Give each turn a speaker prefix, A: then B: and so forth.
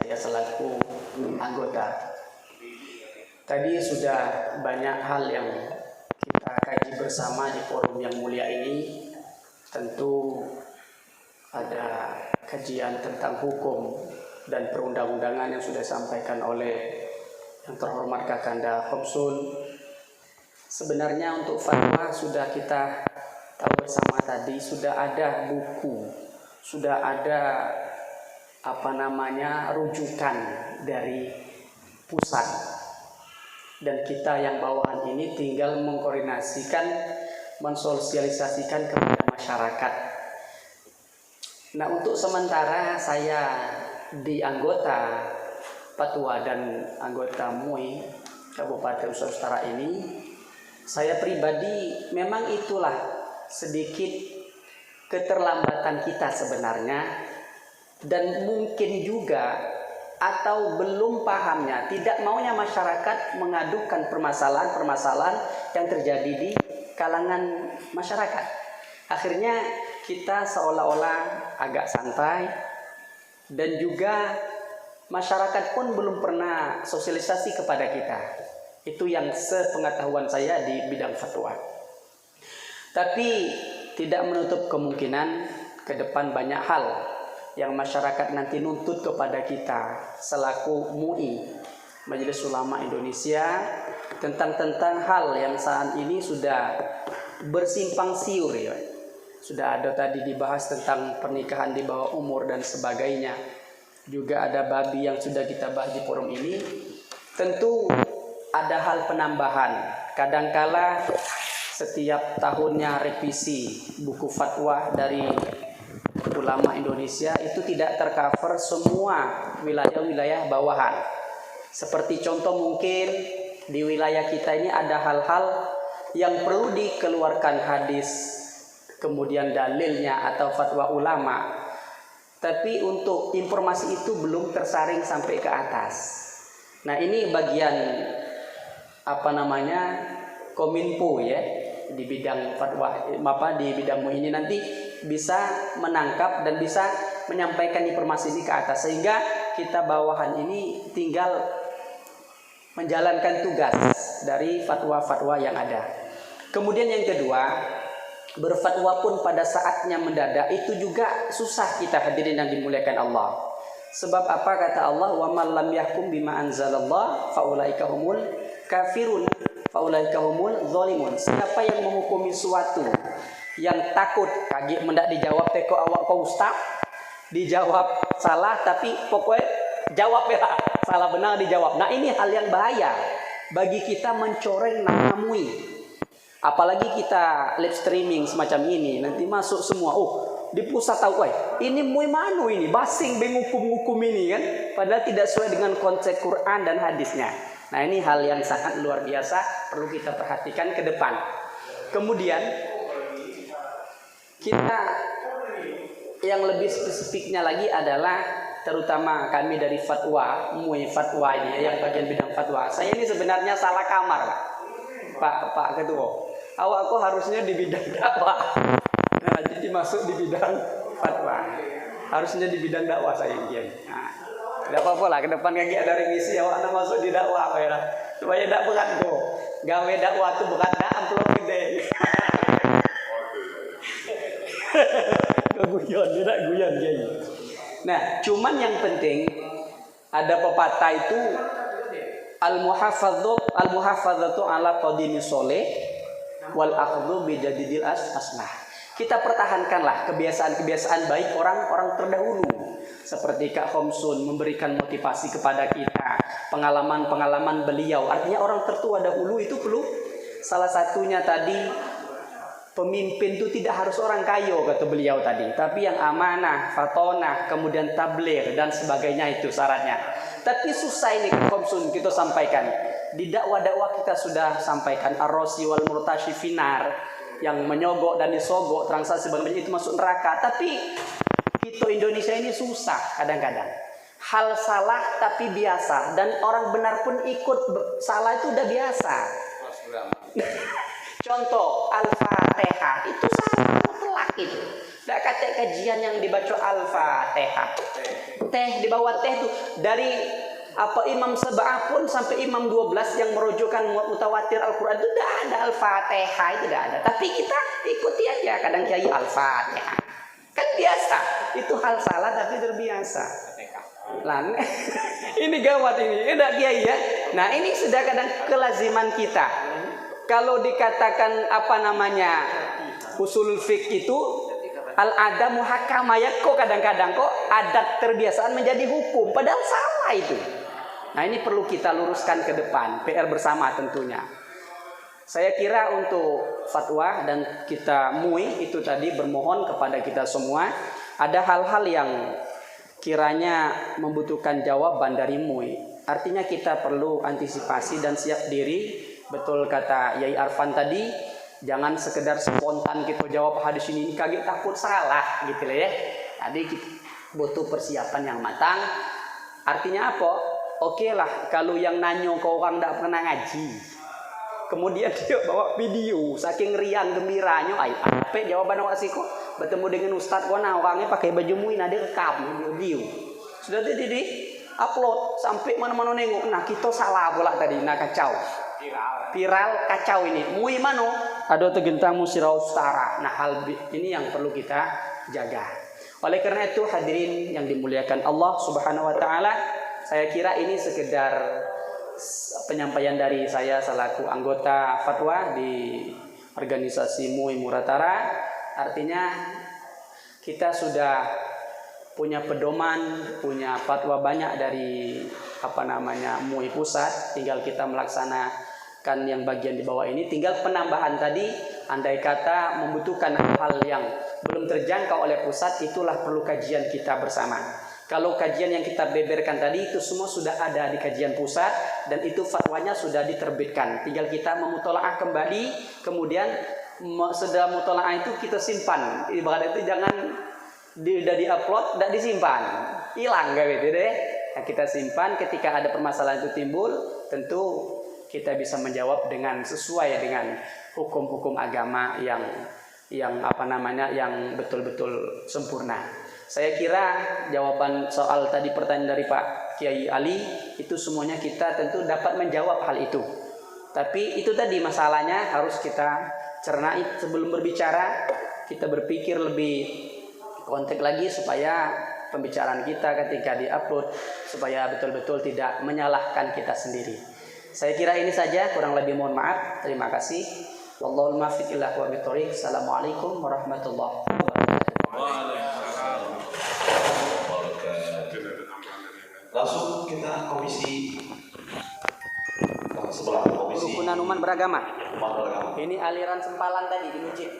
A: saya selaku anggota. Tadi sudah banyak hal yang kita kaji bersama di forum yang mulia ini. Tentu ada kajian tentang hukum dan perundang-undangan yang sudah disampaikan oleh yang terhormat Kakanda Komsul. Sebenarnya untuk fatwa sudah kita tahu bersama tadi, sudah ada buku, sudah ada rujukan dari pusat, dan kita yang bawahan ini tinggal mengkoordinasikan, mensosialisasikan kepada masyarakat. Nah, untuk sementara saya di anggota Fatwa dan anggota MUI Kabupaten Sulawesi Utara ini, saya pribadi memang itulah sedikit keterlambatan kita sebenarnya, dan mungkin juga atau belum pahamnya, tidak maunya masyarakat mengadukan permasalahan-permasalahan yang terjadi di kalangan masyarakat. Akhirnya kita seolah-olah agak santai, dan juga masyarakat pun belum pernah sosialisasi kepada kita. Itu yang sepengetahuan saya di bidang fatwa. Tapi tidak menutup kemungkinan ke depan banyak hal yang masyarakat nanti nuntut kepada kita selaku MUI, Majelis Ulama Indonesia, tentang hal yang saat ini sudah bersimpang siur ya. Sudah ada tadi dibahas tentang pernikahan di bawah umur dan sebagainya. Juga ada babi yang sudah kita bahas di forum ini. Tentu ada hal penambahan. Kadangkala setiap tahunnya revisi buku fatwa dari ulama Indonesia itu tidak tercover semua wilayah-wilayah bawahan. Seperti contoh mungkin di wilayah kita ini ada hal-hal yang perlu dikeluarkan hadis, kemudian dalilnya atau fatwa ulama. Tapi untuk informasi itu belum tersaring sampai ke atas. Nah, ini bagian Kominfo ya, di bidang fatwa di bidang MUI ini nanti bisa menangkap dan bisa menyampaikan informasi ini ke atas, sehingga kita bawahan ini tinggal menjalankan tugas dari fatwa-fatwa yang ada. Kemudian yang kedua, berfatwa pun pada saatnya mendadak itu juga susah kita hadirin yang dimuliakan Allah. Sebab apa kata Allah? Wa man lam yahkum bima anzalallah faulaika humul kafirun faulaika humul zalimun. Siapa yang menghukumi suatu yang takut kaget mendak dijawab teko awak kau ustaz, dijawab salah tapi pokoknya jawab ya, salah benar dijawab. Nah, ini hal yang bahaya bagi kita mencoreng nama MUI. Apalagi kita live streaming semacam ini, nanti masuk semua, di pusat tahu, ini MUI manu ini, basing bengukum-ngukum ini kan, padahal tidak sesuai dengan konsep Quran dan hadisnya. Nah, ini hal yang sangat luar biasa, perlu kita perhatikan ke depan. Kemudian kita yang lebih spesifiknya lagi adalah, terutama kami dari fatwa, MUI fatwa ini, yang bagian bidang fatwa. Saya ini sebenarnya salah kamar, Pak Ketua. Awakku harusnya di bidang dakwah. Nah, jadi masuk di bidang fatwa. Harusnya di bidang dakwah saya ingin. Nah, tidak apa-apa lah, ke depan kaki ada remisi awak masuk di dakwah ya. Supaya tidak berat tuh. Gawe dakwah tuh berat dah amplop gede. Keguyon, tidak guyon gitu. Nah, cuman yang penting ada pepatah itu al-muhafadzatu ala qadimi sholih wal akhdhu bi jadidil aslah. Kita pertahankanlah kebiasaan-kebiasaan baik orang-orang terdahulu. Seperti Kak Komsun memberikan motivasi kepada kita, pengalaman-pengalaman beliau. Artinya orang tertua dahulu itu perlu, salah satunya tadi, pemimpin itu tidak harus orang kaya kata beliau tadi, tapi yang amanah, fatonah, kemudian tabligh dan sebagainya, itu syaratnya. Tapi susah ini Komsun kita sampaikan. Di dakwah-dakwah kita sudah sampaikan ar-rasi wal murtashi finar, yang menyogok dan disogok, transaksi sebagainya itu masuk neraka. Tapi kita Indonesia ini susah kadang-kadang. Hal salah tapi biasa, dan orang benar pun ikut salah itu udah biasa. Contoh Al-Fatihah itu salah mutlak itu. Tidak kata kajian yang dibaca Al-Fatihah. Teh di bawah teh tuh dari Imam Sab'ah pun sampai Imam 12 yang merujukkan mutawatir Al-Quran itu tidak ada Al-Fatihah, itu tidak ada. Tapi kita ikuti aja, kadang kiai Al-Fatihah. Kan biasa, itu hal salah tapi terbiasa. Lan, ini gawat ini, tidak kiai ya. Nah ini sudah kadang kelaziman kita. Kalau dikatakan usul fiqh itu al-ada muhakkamah ya, kok kadang-kadang kok adat terbiasaan menjadi hukum, padahal salah itu. Nah ini perlu kita luruskan ke depan, PR bersama tentunya. Saya kira untuk fatwa dan kita MUI itu tadi bermohon kepada kita semua, ada hal-hal yang kiranya membutuhkan jawaban dari MUI. Artinya kita perlu antisipasi dan siap diri. Betul kata Yai Arfan tadi, jangan sekedar spontan kita jawab hadis ini kaget takut salah gitu ya. Jadi kita butuh persiapan yang matang. Artinya apa? Oke lah kalau yang nanyo ke orang tidak pernah ngaji, kemudian dia bawa video saking riang gembiranya, apa jawaban awak sih kok bertemu dengan ustadz wana orangnya pakai baju MUI, nah dia rekam video sudah di upload sampai mana-mana nengok. Nah kita salah pula tadi, nah kacau viral kacau ini. MUI mano ada tegentang musirau setara. Nah hal ini yang perlu kita jaga. Oleh karena itu hadirin yang dimuliakan Allah Subhanahu wa taala, saya kira ini sekedar penyampaian dari saya selaku anggota fatwa di organisasi MUI Muratara. Artinya kita sudah punya pedoman, punya fatwa banyak dari MUI pusat, tinggal kita melaksanakan yang bagian di bawah ini. Tinggal penambahan tadi, andai kata membutuhkan hal yang belum terjangkau oleh pusat, itulah perlu kajian kita bersama. Kalau kajian yang kita beberkan tadi itu semua sudah ada di kajian pusat dan itu fatwanya sudah diterbitkan. Tinggal kita memutolaah kembali, kemudian setelah mutolaah itu kita simpan. Ibarat itu jangan sudah diupload, tidak disimpan, hilang gak gitu deh. Nah, kita simpan, ketika ada permasalahan itu timbul, tentu kita bisa menjawab dengan sesuai dengan hukum-hukum agama yang betul-betul sempurna. Saya kira jawaban soal tadi pertanyaan dari Pak Kiai Ali itu semuanya kita tentu dapat menjawab hal itu. Tapi itu tadi masalahnya harus kita cernai sebelum berbicara, kita berpikir lebih konteks lagi supaya pembicaraan kita ketika diupload supaya betul-betul tidak menyalahkan kita sendiri. Saya kira ini saja, kurang lebih mohon maaf. Terima kasih. Wallahul muwaffiq ila aqwamit thoriq. Assalamualaikum warahmatullahi wabarakatuh.
B: Langsung kita komisi sebelah komisi
A: Kerukunan umat beragama.
B: umat beragama.
A: Ini aliran sempalan tadi di masjid.